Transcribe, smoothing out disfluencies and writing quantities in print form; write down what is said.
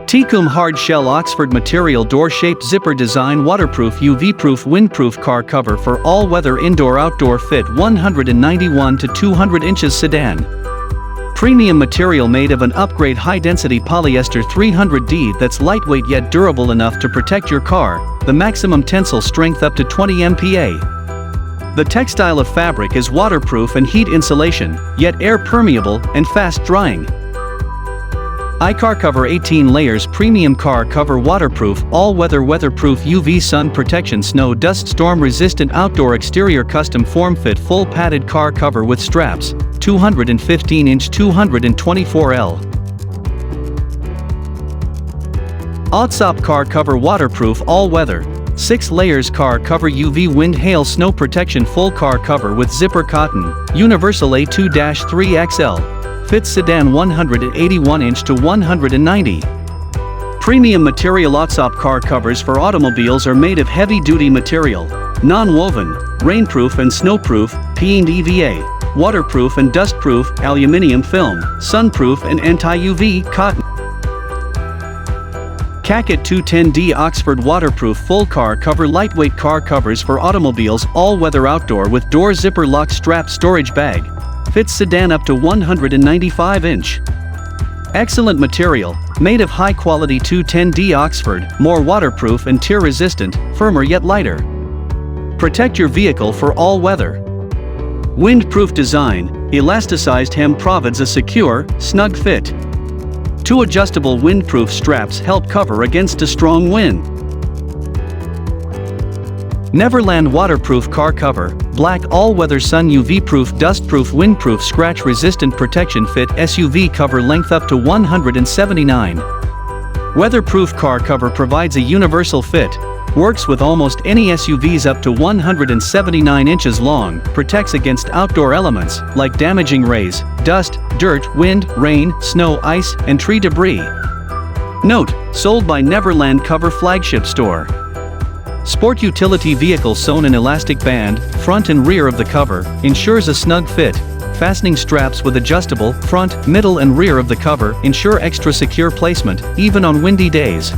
Tecoom hard shell Oxford material door-shaped zipper design waterproof UV-proof windproof car cover for all-weather indoor-outdoor fit 191 to 200 inches sedan. Premium material made of an upgrade high-density polyester 300D that's lightweight yet durable enough to protect your car, the maximum tensile strength up to 20 MPa. The textile of fabric is waterproof and heat insulation, yet air permeable and fast drying. iCarCover 18 layers premium car cover waterproof all-weather weatherproof UV sun protection snow dust storm resistant outdoor exterior custom form fit full padded car cover with straps, 215-inch 224L. Autsop car cover waterproof all-weather, 6 layers car cover UV wind hail snow protection full car cover with zipper cotton, universal A2-3XL. Fits sedan 181-inch to 190. Premium material Autsop car covers for automobiles are made of heavy-duty material, non-woven, rainproof and snowproof, P&EVA, waterproof and dustproof, aluminium film, sunproof and anti-UV, cotton. KAKIT 210D Oxford waterproof full car cover lightweight car covers for automobiles all-weather outdoor with door zipper lock strap storage bag. Fits sedan up to 195-inch. Excellent material, made of high-quality 210D Oxford, more waterproof and tear-resistant, firmer yet lighter. Protect your vehicle for all weather. Windproof design, elasticized hem provides a secure, snug fit. 2 adjustable windproof straps help cover against a strong wind. NEVERLAND waterproof car cover, black all-weather sun UV-proof dustproof windproof scratch-resistant protection fit SUV cover length up to 179. Weatherproof car cover provides a universal fit, works with almost any SUVs up to 179 inches long, protects against outdoor elements like damaging rays, dust, dirt, wind, rain, snow, ice, and tree debris. Note, sold by NEVERLAND Cover Flagship Store. Sport utility vehicle sewn in elastic band, front and rear of the cover, ensures a snug fit. Fastening straps with adjustable, front, middle and rear of the cover ensure extra secure placement, even on windy days.